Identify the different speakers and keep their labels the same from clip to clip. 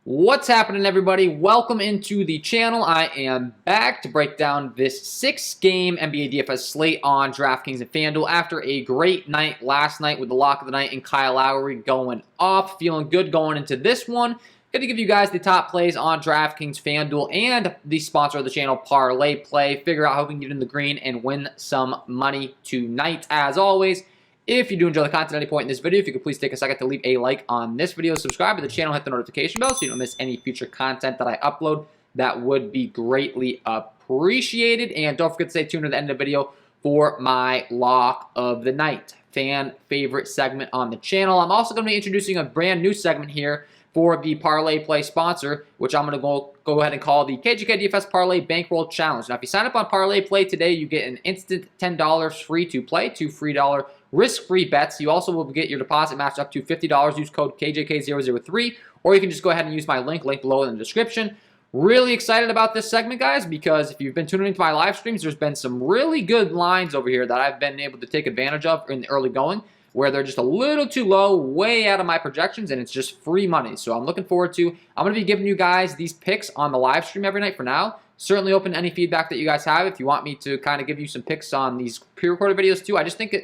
Speaker 1: What's happening, everybody? Welcome into the channel. I am back to break down this 6-game NBA DFS slate on DraftKings and FanDuel after a great night last night with the lock of the night and Kyle Lowry going off. Feeling good going into this one. Going to give you guys the top plays on DraftKings, FanDuel, and the sponsor of the channel, Parlay Play. Figure out how we can get in the green and win some money tonight. As always, if you do enjoy the content at any point in this video, if you could please take a second to leave a like on this video, subscribe to the channel, hit the notification bell so you don't miss any future content that I upload. That would be greatly appreciated. And don't forget to stay tuned to the end of the video for my lock of the night, fan favorite segment on the channel. I'm also going to be introducing a brand new segment here for the Parlay Play sponsor, which I'm going to go ahead and call the KJK DFS Parlay Bankroll Challenge. Now, if you sign up on Parlay Play today, you get an instant $10 free to play, $2 free risk-free bets. You also will get your deposit matched up to $50. Use code KJK003, or you can just go ahead and use my link below in the description. Really excited about this segment, guys, because if you've been tuning into my live streams, there's been some really good lines over here that I've been able to take advantage of in the early going, where they're just a little too low, way out of my projections, and it's just free money. So I'm looking forward to, I'm going to be giving you guys these picks on the live stream every night for now. Certainly open to any feedback that you guys have if you want me to kind of give you some picks on these pre-recorded videos too. I just think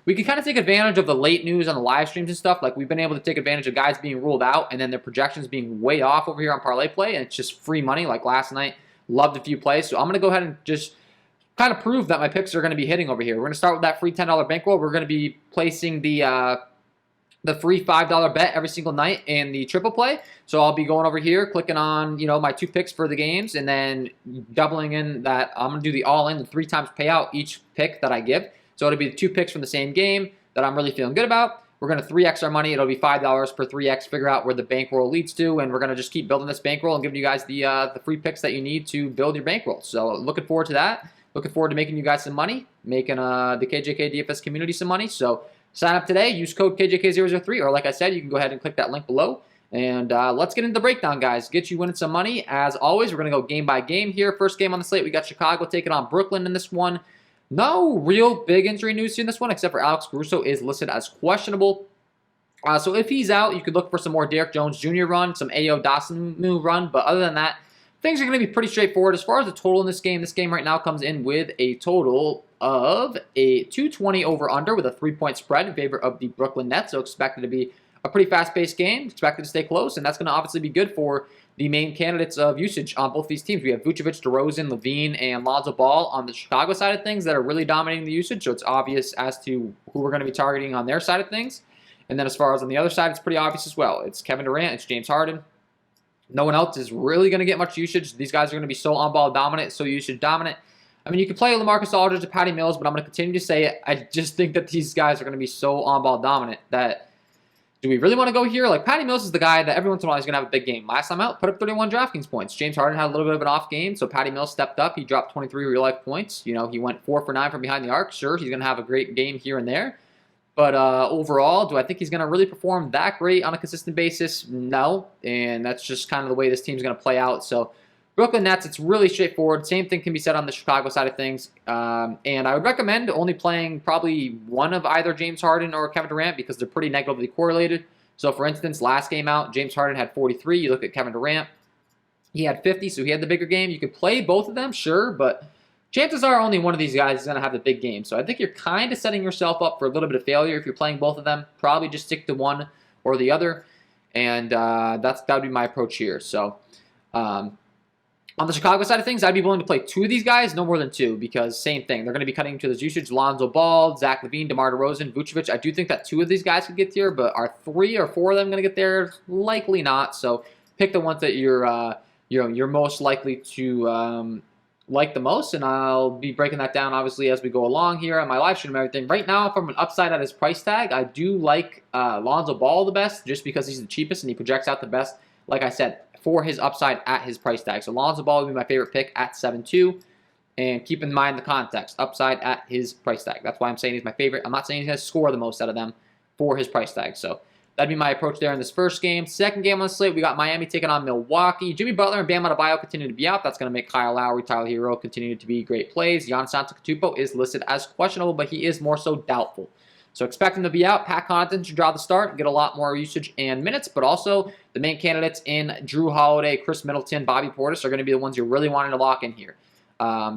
Speaker 1: we can kind of take advantage of the late news on the live streams and stuff. Like, we've been able to take advantage of guys being ruled out and then their projections being way off over here on Parlay Play, and it's just free money. Like last night, loved a few plays. So I'm going to go ahead and just kind of prove that my picks are going to be hitting over here. We're going to start with that free $10 bankroll. We're going to be placing the free $5 bet every single night in the triple play. So I'll be going over here, clicking on, my 2 picks for the games, and then doubling in that. I'm going to do the all-in, the 3 times payout each pick that I give. So it'll be the 2 picks from the same game that I'm really feeling good about. We're going to 3x our money. It'll be $5 per 3x. Figure out where the bankroll leads to, and we're going to just keep building this bankroll and giving you guys the free picks that you need to build your bankroll. So looking forward to that. Looking forward to making you guys some money, making the KJK DFS community some money. So sign up today. Use code KJK003, or like I said, you can go ahead and click that link below. And let's get into the breakdown, guys. Get you winning some money. As always, we're going to go game by game here. First game on the slate, we got Chicago taking on Brooklyn in this one. No real big injury news in this one, except for Alex Caruso is listed as questionable. So if he's out, you could look for some more Derrick Jones Jr. run, some Ayo Dosunmu run. But other than that, things are going to be pretty straightforward. As far as the total in this game right now comes in with a total of a 220 over-under with a 3-point spread in favor of the Brooklyn Nets. So expected to be a pretty fast-paced game, expected to stay close, and that's going to obviously be good for the main candidates of usage on both these teams. We have Vucevic, DeRozan, Levine, and Lonzo Ball on the Chicago side of things that are really dominating the usage, so it's obvious as to who we're going to be targeting on their side of things. And then as far as on the other side, it's pretty obvious as well. It's Kevin Durant, it's James Harden. No one else is really going to get much usage. These guys are going to be so on-ball dominant, so usage dominant. I mean, you can play LaMarcus Aldridge to Patty Mills, but I'm going to continue to say it. I just think that these guys are going to be so on-ball dominant that do we really want to go here? Like, Patty Mills is the guy that every once in a while he's going to have a big game. Last time out, put up 31 DraftKings points. James Harden had a little bit of an off game, so Patty Mills stepped up. He dropped 23 real-life points. He went 4 for 9 from behind the arc. Sure, he's going to have a great game here and there. But overall, do I think he's going to really perform that great on a consistent basis? No, and that's just kind of the way this team's going to play out. So Brooklyn Nets, it's really straightforward. Same thing can be said on the Chicago side of things. And I would recommend only playing probably one of either James Harden or Kevin Durant because they're pretty negatively correlated. So, for instance, last game out, James Harden had 43. You look at Kevin Durant, he had 50, so he had the bigger game. You could play both of them, sure, but chances are only one of these guys is going to have the big game. So I think you're kind of setting yourself up for a little bit of failure if you're playing both of them. Probably just stick to one or the other, and that would be my approach here. So on the Chicago side of things, I'd be willing to play 2 of these guys, no more than 2, because same thing. They're going to be cutting into this usage. Lonzo Ball, Zach LaVine, DeMar DeRozan, Vucevic. I do think that 2 of these guys could get there, but are 3 or 4 of them going to get there? Likely not. So pick the ones that you're most likely to like the most, and I'll be breaking that down obviously as we go along here on my live stream and everything. Right now, from an upside at his price tag, I do like Lonzo Ball the best just because he's the cheapest and he projects out the best, like I said, for his upside at his price tag. So Lonzo Ball would be my favorite pick at 7.2, and keep in mind the context, upside at his price tag. That's why I'm saying he's my favorite. I'm not saying he's going to score the most out of them for his price tag. So that'd be my approach there in this first game. Second game on the slate, we got Miami taking on Milwaukee. Jimmy Butler and Bam Adebayo continue to be out. That's going to make Kyle Lowry, Tyler Hero continue to be great plays. Giannis Antetokounmpo is listed as questionable, but he is more so doubtful. So expect him to be out. Pat Connaughton should draw the start, get a lot more usage and minutes, but also the main candidates in Drew Holiday, Chris Middleton, Bobby Portis are going to be the ones you're really wanting to lock in here.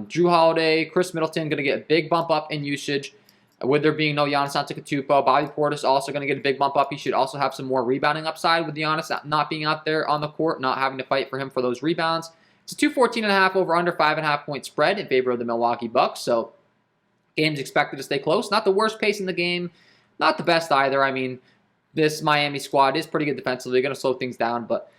Speaker 1: Drew Holiday, Chris Middleton going to get a big bump up in usage. With there being no Giannis Antetokounmpo, Bobby Portis also going to get a big bump up. He should also have some more rebounding upside with Giannis not being out there on the court, not having to fight for him for those rebounds. It's a 214.5 over under 5.5 point spread in favor of the Milwaukee Bucks. So game's expected to stay close. Not the worst pace in the game, not the best either. I mean, this Miami squad is pretty good defensively. They're going to slow things down, but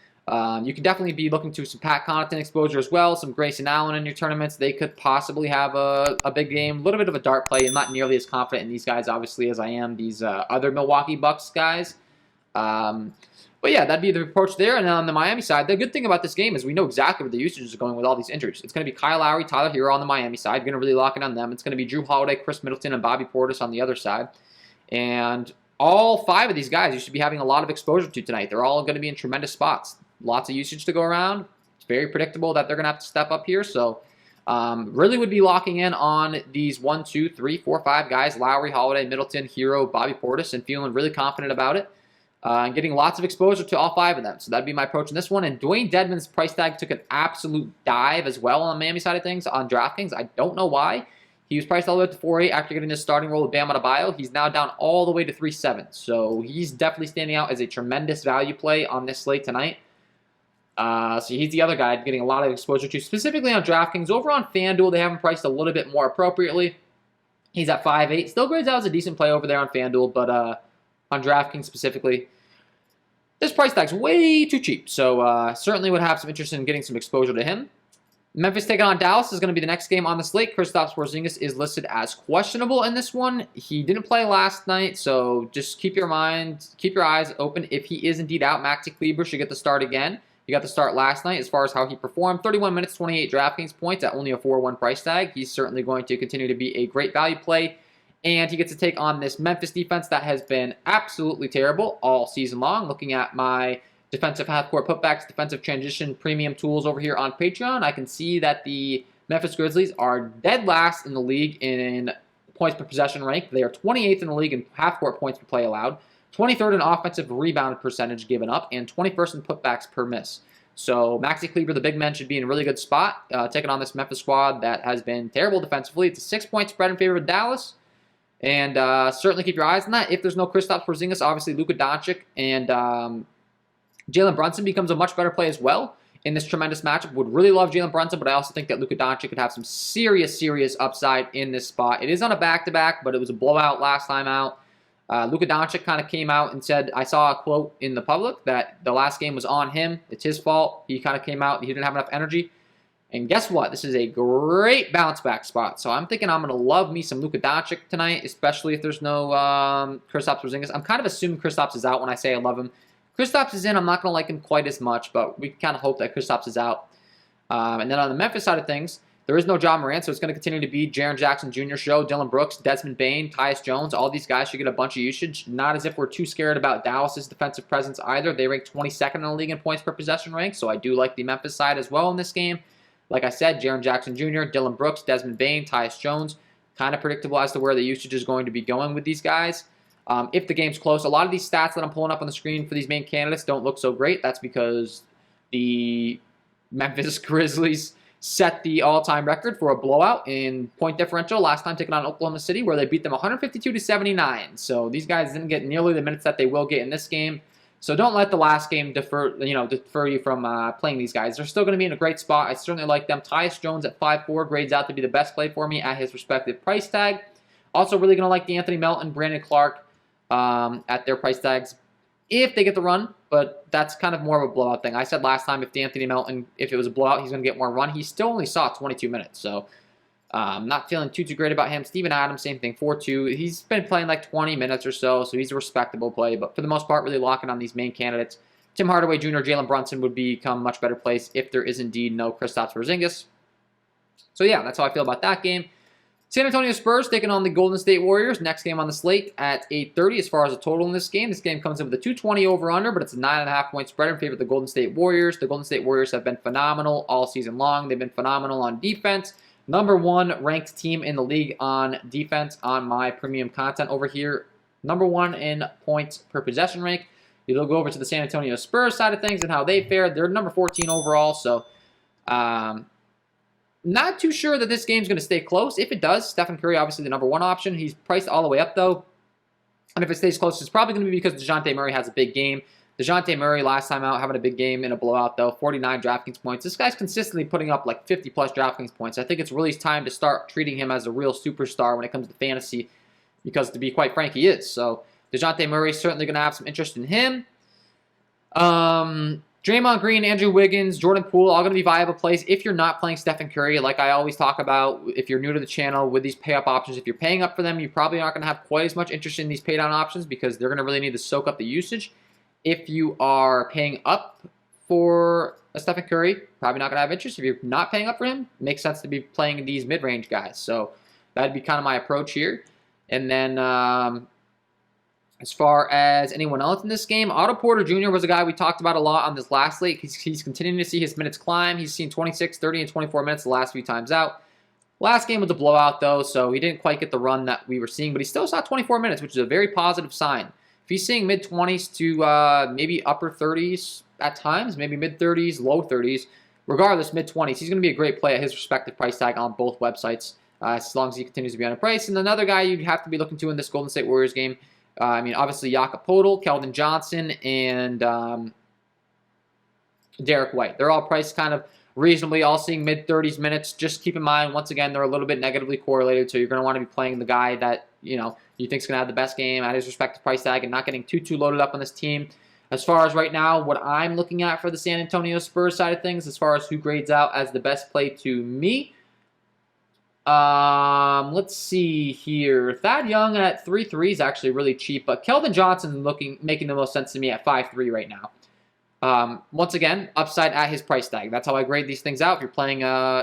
Speaker 1: you can definitely be looking to some Pat Connaughton exposure as well, some Grayson Allen in your tournaments. They could possibly have a big game, a little bit of a dart play. I'm not nearly as confident in these guys, obviously, as I am these other Milwaukee Bucks guys. But yeah, that'd be the approach there. And then on the Miami side, the good thing about this game is we know exactly where the usage is going with all these injuries. It's going to be Kyle Lowry, Tyler Hero on the Miami side. You're going to really lock in on them. It's going to be Drew Holiday, Chris Middleton, and Bobby Portis on the other side. And all 5 of these guys you should be having a lot of exposure to tonight. They're all going to be in tremendous spots. Lots of usage to go around. It's very predictable that they're going to have to step up here. So really would be locking in on these 1, 2, 3, 4, 5 guys, Lowry, Holiday, Middleton, Hero, Bobby Portis, and feeling really confident about it. And getting lots of exposure to all 5 of them. So that'd be my approach in this one. And Dwayne Dedmon's price tag took an absolute dive as well on the Miami side of things on DraftKings. I don't know why. He was priced all the way up to 4.8 after getting his starting role with Bam Adebayo. He's now down all the way to 3.7. So he's definitely standing out as a tremendous value play on this slate tonight. So he's the other guy getting a lot of exposure to, specifically on DraftKings. Over on FanDuel, they have him priced a little bit more appropriately. He's at 5.8. Still grades out as a decent play over there on FanDuel, but on DraftKings specifically, this price tag's way too cheap. So certainly would have some interest in getting some exposure to him. Memphis taking on Dallas is going to be the next game on the slate. Kristaps Porzingis is listed as questionable in this one. He didn't play last night, so just keep your eyes open. If he is indeed out, Maxi Kleber should get the start again. He got the start last night as far as how he performed. 31 minutes, 28 DraftKings points at only a 4-1 price tag. He's certainly going to continue to be a great value play. And he gets to take on this Memphis defense that has been absolutely terrible all season long. Looking at my defensive half-court putbacks, defensive transition premium tools over here on Patreon, I can see that the Memphis Grizzlies are dead last in the league in points per possession rank. They are 28th in the league in half-court points per play allowed, 23rd in offensive rebound percentage given up, and 21st in putbacks per miss. So Maxi Kleber, the big man, should be in a really good spot, taking on this Memphis squad that has been terrible defensively. It's a 6-point spread in favor of Dallas. And certainly keep your eyes on that. If there's no Kristaps Porzingis, obviously Luka Doncic and Jalen Brunson becomes a much better play as well in this tremendous matchup. Would really love Jalen Brunson, but I also think that Luka Doncic could have some serious upside in this spot. It is on a back-to-back, but it was a blowout last time out. Luka Doncic kind of came out and said, I saw a quote in the public that the last game was on him. It's his fault. He kind of came out. He didn't have enough energy. And guess what? This is a great bounce-back spot. So I'm thinking I'm going to love me some Luka Doncic tonight, especially if there's no Kristaps Porzingis. I'm kind of assuming Kristaps is out when I say I love him. Kristaps is in. I'm not going to like him quite as much, but we kind of hope that Kristaps is out. And then on the Memphis side of things, there is no John Morant, so it's going to continue to be Jaren Jackson Jr. show, Dillon Brooks, Desmond Bane, Tyus Jones. All these guys should get a bunch of usage. Not as if we're too scared about Dallas's defensive presence either. They rank 22nd in the league in points per possession rank, so I do like the Memphis side as well in this game. Like I said, Jaren Jackson Jr., Dillon Brooks, Desmond Bane, Tyus Jones. Kind of predictable as to where the usage is going to be going with these guys. If the game's close, a lot of these stats that I'm pulling up on the screen for these main candidates don't look so great. That's because the Memphis Grizzlies set the all-time record for a blowout in point differential last time taking on Oklahoma City, where they beat them 152-79. So these guys didn't get nearly the minutes that they will get in this game. So don't let the last game defer you from playing these guys. They're still going to be in a great spot. I certainly like them. Tyus Jones at 5.4 grades out to be the best play for me at his respective price tag. Also really going to like Anthony Melton, Brandon Clark at their price tags if they get the run, but that's kind of more of a blowout thing. I said last time if Anthony Melton, if it was a blowout, he's going to get more run. He still only saw 22 minutes, so not feeling too great about him. Steven Adams, same thing, 4.2. He's been playing like 20 minutes or so he's a respectable play, but for the most part, really locking on these main candidates. Tim Hardaway Jr., Jalen Brunson would become much better plays if there is indeed no Kristaps Porzingis. So yeah, that's how I feel about that game. San Antonio Spurs taking on the Golden State Warriors. Next game on the slate at 8:30 as far as a total in this game. This game comes in with a 220 over-under, but it's a 9.5 point spread in favor of the Golden State Warriors. The Golden State Warriors have been phenomenal all season long. They've been phenomenal on defense. Number 1 ranked team in the league on defense on my premium content over here number 1 in points per possession rank. You'll go over to the San Antonio Spurs side of things and how they fared. They're number 14 overall, so not too sure that this game's going to stay close. If it does, Stephen Curry, obviously the number 1 option. He's priced all the way up, though. And if it stays close, it's probably going to be because DeJounte Murray has a big game. DeJounte Murray, last time out, having a big game in a blowout, though. 49 DraftKings points. This guy's consistently putting up like 50-plus DraftKings points. I think it's really time to start treating him as a real superstar when it comes to fantasy because, to be quite frank, he is. So DeJounte Murray's certainly going to have some interest in him. Draymond Green, Andrew Wiggins, Jordan Poole, all going to be viable plays if you're not playing Stephen Curry. Like I always talk about, if you're new to the channel with these pay-up options, if you're paying up for them, you probably aren't going to have quite as much interest in these pay-down options because they're going to really need to soak up the usage. If you are paying up for a Stephen Curry, probably not going to have interest. If you're not paying up for him, it makes sense to be playing these mid-range guys. So that'd be kind of my approach here. And then as far as anyone else in this game, Otto Porter Jr. was a guy we talked about a lot on this last slate. He's continuing to see his minutes climb. He's seen 26, 30, and 24 minutes the last few times out. Last game was a blowout, though, so he didn't quite get the run that we were seeing, but he still saw 24 minutes, which is a very positive sign. If he's seeing mid-20s to maybe upper 30s at times, maybe mid-30s, low 30s, regardless, mid-20s, he's going to be a great play at his respective price tag on both websites, as long as he continues to be on a price. And another guy you'd have to be looking to in this Golden State Warriors game, obviously Jakob Poeltl, Keldon Johnson, and Derek White. They're all priced kind of reasonably, all seeing mid-30s minutes. Just keep in mind, once again, they're a little bit negatively correlated, so you're going to want to be playing the guy that, you think's going to have the best game at his respective price tag and not getting too loaded up on this team. As far as right now, what I'm looking at for the San Antonio Spurs side of things, as far as who grades out as the best play to me, let's see here. Thad Young at 3.3 is actually really cheap, but Keldon Johnson making the most sense to me at 5.3 right now. Once again, upside at his price tag. That's how I grade these things out. If you're playing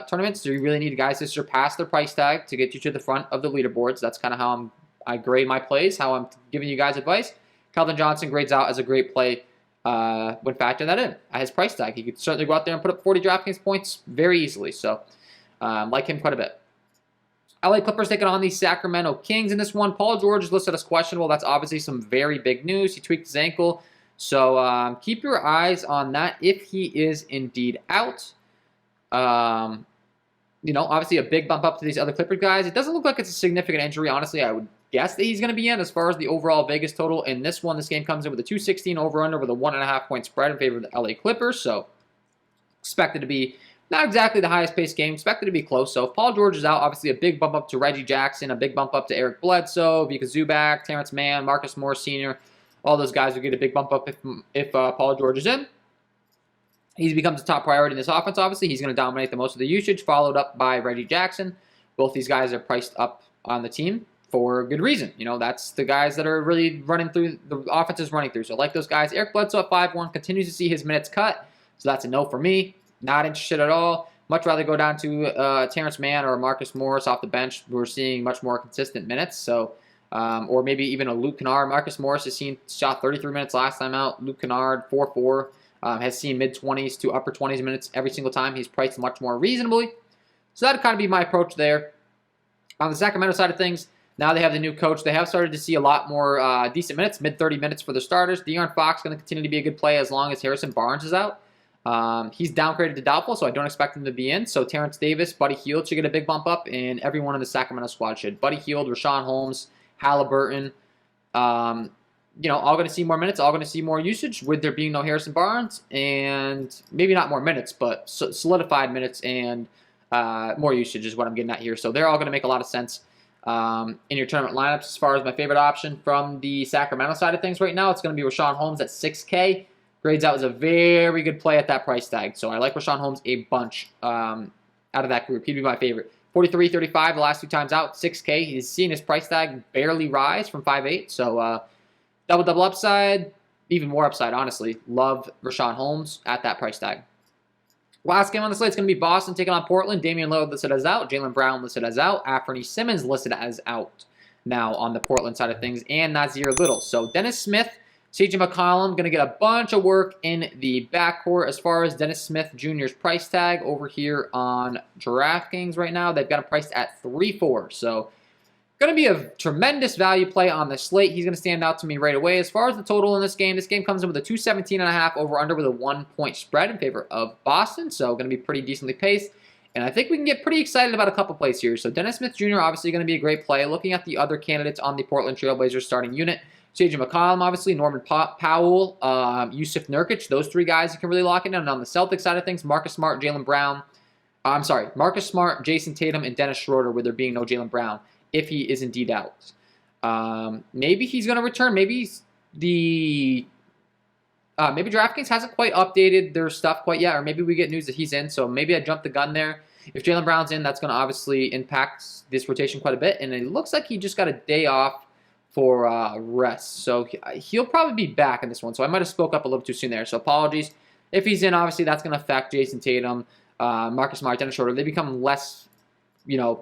Speaker 1: tournaments, so you really need guys to surpass their price tag to get you to the front of the leaderboards. That's kind of how I grade my plays, how I'm giving you guys advice. Keldon Johnson grades out as a great play when factoring that in at his price tag. He could certainly go out there and put up 40 DraftKings points very easily. So, like him quite a bit. LA Clippers taking on the Sacramento Kings in this one. Paul George is listed as questionable. That's obviously some very big news. He tweaked his ankle. So keep your eyes on that if he is indeed out. Obviously a big bump up to these other Clippers guys. It doesn't look like it's a significant injury. Honestly, I would guess that he's going to be in as far as the overall Vegas total. In this one, this game comes in with a 216 over-under with a 1.5 point spread in favor of the LA Clippers. So expected to be not exactly the highest paced game, expected to be close. So if Paul George is out, obviously a big bump up to Reggie Jackson, a big bump up to Eric Bledsoe, Vika Zubac, Terrence Mann, Marcus Morris Sr., all those guys will get a big bump up if Paul George is in. He becomes a top priority in this offense, obviously. He's going to dominate the most of the usage, followed up by Reggie Jackson. Both these guys are priced up on the team for good reason. That's the guys that are really running through, the offense is running through. So I like those guys. Eric Bledsoe at 5-1 continues to see his minutes cut. So that's a no for me. Not interested at all. Much rather go down to Terrence Mann or Marcus Morris off the bench. We're seeing much more consistent minutes. So, or maybe even a Luke Kennard. Marcus Morris has shot 33 minutes last time out. Luke Kennard, 4-4. Has seen mid-20s to upper 20s minutes every single time. He's priced much more reasonably. So that'd kind of be my approach there. On the Sacramento side of things, now they have the new coach. They have started to see a lot more decent minutes, mid-30 minutes for the starters. De'Aaron Fox going to continue to be a good play as long as Harrison Barnes is out. He's downgraded to doubtful, so I don't expect him to be in. So Terrence Davis, Buddy Hield should get a big bump up, and everyone in the Sacramento squad should. Buddy Hield, Rashawn Holmes, Halliburton, all going to see more minutes, all going to see more usage with there being no Harrison Barnes, and maybe not more minutes, but solidified minutes and more usage is what I'm getting at here. So they're all going to make a lot of sense in your tournament lineups. As far as my favorite option from the Sacramento side of things right now, it's going to be Rashawn Holmes at 6K. Grades out as a very good play at that price tag. So I like Rashawn Holmes a bunch out of that group. He'd be my favorite. 43, 35 the last 2 times out. 6K. He's seen his price tag barely rise from 5.8. So double upside. Even more upside, honestly. Love Rashawn Holmes at that price tag. Last game on the slate is going to be Boston taking on Portland. Damian Lillard listed as out. Jaylen Brown listed as out. Anthony Simmons listed as out now on the Portland side of things. And Nazir Little. So Dennis Smith, CJ McCollum going to get a bunch of work in the backcourt. As far as Dennis Smith Jr.'s price tag over here on DraftKings right now, they've got him priced at 3.4. So Going to be a tremendous value play on the slate. He's going to stand out to me right away. As far as the total in this game comes in with a 217.5 over-under with a 1-point spread in favor of Boston. So going to be pretty decently paced. And I think we can get pretty excited about a couple plays here. So Dennis Smith Jr. obviously going to be a great play. Looking at the other candidates on the Portland Trailblazers starting unit, KJK McCollum, obviously, Norman Powell, Yusuf Nurkic. Those three guys you can really lock in. And on the Celtics side of things, Marcus Smart, Jason Tatum, and Dennis Schroeder, with there being no Jaylen Brown, if he is indeed out. Maybe he's going to return. Maybe DraftKings hasn't quite updated their stuff quite yet, or maybe we get news that he's in, so maybe I jumped the gun there. If Jaylen Brown's in, that's going to obviously impact this rotation quite a bit, and it looks like he just got a day off for rest, so he'll probably be back in this one, so I might have spoke up a little too soon there, so apologies. If he's in, obviously that's going to affect Jason Tatum, Marcus Smart, Dennis Schroeder. They become less,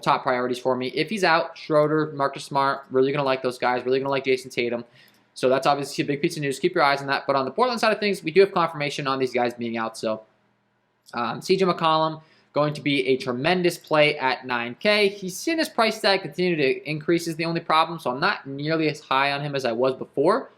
Speaker 1: top priorities for me. If he's out, Schroeder, Marcus Smart, really going to like those guys, really going to like Jason Tatum. So that's obviously a big piece of news. Keep your eyes on that. But on the Portland side of things, we do have confirmation on these guys being out. So CJ McCollum, going to be a tremendous play at 9K. He's seen his price tag continue to increase is the only problem. So I'm not nearly as high on him as I was before.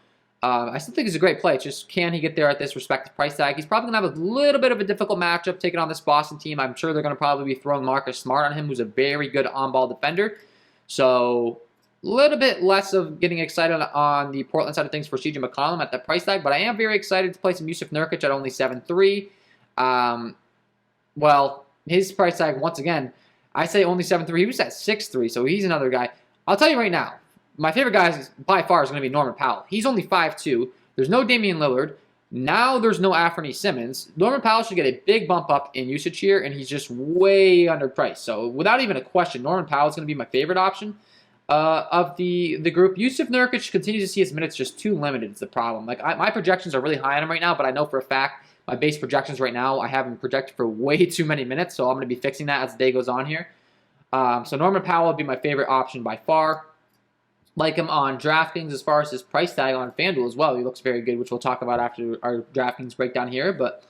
Speaker 1: I still think he's a great play. It's just, can he get there at this respective price tag? He's probably going to have a little bit of a difficult matchup taking on this Boston team. I'm sure they're going to probably be throwing Marcus Smart on him, who's a very good on-ball defender. So a little bit less of getting excited on the Portland side of things for CJ McCollum at that price tag, but I am very excited to play some Yusuf Nurkic at only 7.3. Well, his price tag, once again, I say only 7.3. He was at 6.3, so he's another guy. I'll tell you right now, my favorite guy by far is going to be Norman Powell. He's only 5'2". There's no Damian Lillard. Now there's no Anthony Simmons. Norman Powell should get a big bump up in usage here, and he's just way underpriced. So without even a question, Norman Powell is going to be my favorite option of the group. Yusuf Nurkic continues to see his minutes just too limited is the problem. My projections are really high on him right now, but I know for a fact my base projections right now, I have him projected for way too many minutes, so I'm going to be fixing that as the day goes on here. So Norman Powell would be my favorite option by far. Like him on DraftKings as far as his price tag on FanDuel as well. He looks very good, which we'll talk about after our DraftKings breakdown here. But,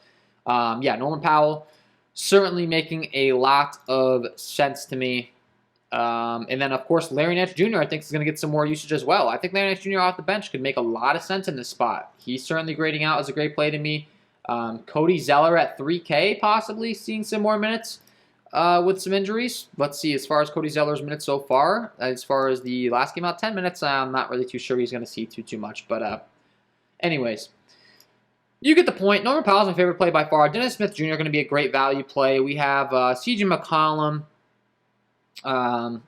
Speaker 1: Norman Powell certainly making a lot of sense to me. And then, of course, Larry Nance Jr. I think is going to get some more usage as well. I think Larry Nance Jr. off the bench could make a lot of sense in this spot. He's certainly grading out as a great play to me. Cody Zeller at 3K possibly seeing some more minutes. With some injuries. Let's see, as far as Cody Zeller's minutes so far, as far as the last game out, 10 minutes, I'm not really too sure he's going to see too much. But anyways, you get the point. Norman Powell's my favorite play by far. Dennis Smith Jr. going to be a great value play. We have CJ McCollum.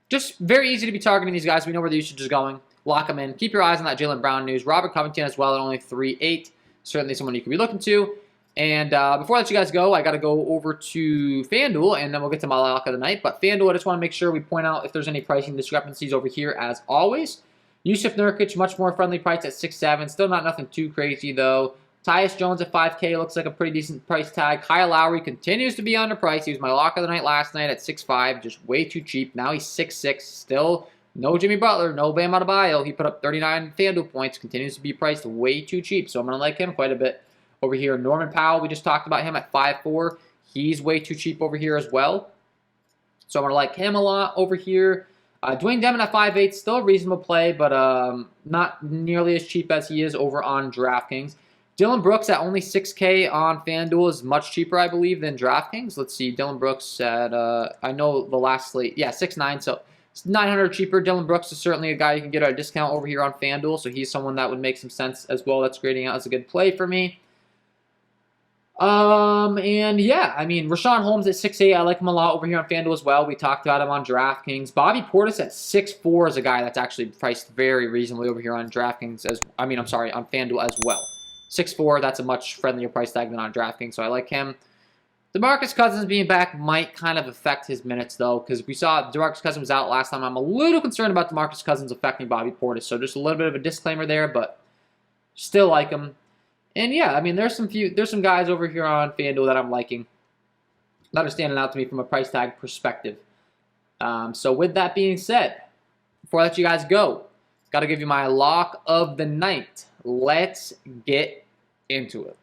Speaker 1: Just very easy to be targeting these guys. We know where the usage is going. Lock them in. Keep your eyes on that Jaylen Brown news. Robert Covington as well at only 3.8. Certainly someone you could be looking to. And before I let you guys go, I got to go over to FanDuel, and then we'll get to my lock of the night. But FanDuel, I just want to make sure we point out if there's any pricing discrepancies over here as always. Yusuf Nurkic, much more friendly price at 6.7. Still not nothing too crazy, though. Tyus Jones at 5K looks like a pretty decent price tag. Kyle Lowry continues to be underpriced. He was my lock of the night last night at 6.5, just way too cheap. Now he's 6.6. Still no Jimmy Butler, no Bam Adebayo. He put up 39 FanDuel points. Continues to be priced way too cheap, so I'm going to like him quite a bit. Over here, Norman Powell, we just talked about him at 5.4. He's way too cheap over here as well. So I'm going to like him a lot over here. Dwayne Dedmon at 5.8, still a reasonable play, but not nearly as cheap as he is over on DraftKings. Dylan Brooks at only 6K on FanDuel is much cheaper, I believe, than DraftKings. Let's see, Dylan Brooks at, I know the last slate, 6.9, so it's $900 cheaper. Dylan Brooks is certainly a guy you can get at a discount over here on FanDuel, so he's someone that would make some sense as well. That's grading out as a good play for me. Rashawn Holmes at 6.8. I like him a lot over here on FanDuel as well. We talked about him on DraftKings. Bobby Portis at 6.4 is a guy that's actually priced very reasonably over here on DraftKings on FanDuel as well. 6.4, that's a much friendlier price tag than on DraftKings, so I like him. DeMarcus Cousins being back might kind of affect his minutes, though, because we saw DeMarcus Cousins was out last time. I'm a little concerned about DeMarcus Cousins affecting Bobby Portis, so just a little bit of a disclaimer there, but still like him. And there's some guys over here on FanDuel that I'm liking, that are standing out to me from a price tag perspective. So with that being said, before I let you guys go, got to give you my lock of the night. Let's get into it.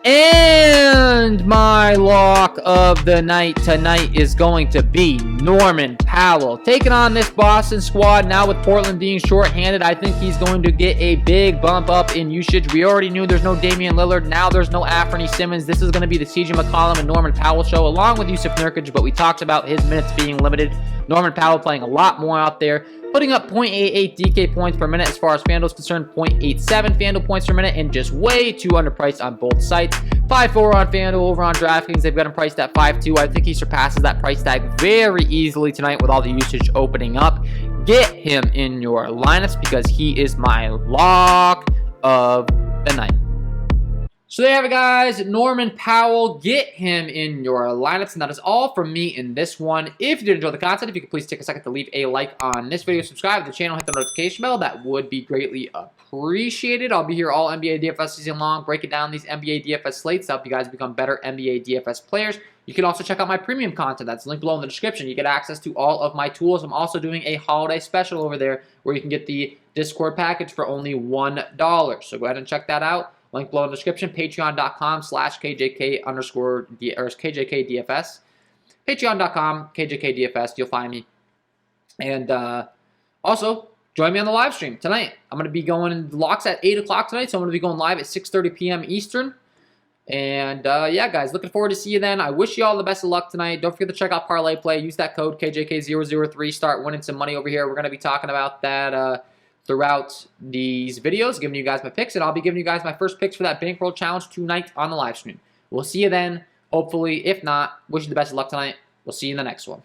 Speaker 1: And And my lock of the night tonight is going to be Norman Powell. Taking on this Boston squad now with Portland being shorthanded. I think he's going to get a big bump up in usage. We already knew there's no Damian Lillard. Now there's no Anthony Simmons. This is going to be the CJ McCollum and Norman Powell show along with Yusuf Nurkic, but we talked about his minutes being limited. Norman Powell playing a lot more out there, putting up 0.88 DK points per minute as far as FanDuel is concerned, 0.87 FanDuel points per minute, and just way too underpriced on both sites. 5.4 on FanDuel, over on DraftKings, they've got him priced at 5.2. I think he surpasses that price tag very easily tonight with all the usage opening up. Get him in your lineups because he is my lock of the night. So there you have it, guys. Norman Powell, get him in your lineups. And that is all from me in this one. If you did enjoy the content, if you could please take a second to leave a like on this video, subscribe to the channel, hit the notification bell. That would be greatly appreciated. I'll be here all NBA DFS season long, breaking down these NBA DFS slates to help you guys become better NBA DFS players. You can also check out my premium content. That's linked below in the description. You get access to all of my tools. I'm also doing a holiday special over there where you can get the Discord package for only $1. So go ahead and check that out. Link below in the description, patreon.com/KJK KJK DFS. Patreon.com, KJK DFS, you'll find me. And also, join me on the live stream tonight. I'm going to be going locks at 8 o'clock tonight, so I'm going to be going live at 6:30 p.m. Eastern. And yeah, guys, looking forward to see you then. I wish you all the best of luck tonight. Don't forget to check out Parlay Play. Use that code KJK003. Start winning some money over here. We're going to be talking about that throughout these videos, giving you guys my picks, and I'll be giving you guys my first picks for that Bankroll Challenge tonight on the live stream. We'll see you then, hopefully. If not, wish you the best of luck tonight. We'll see you in the next one.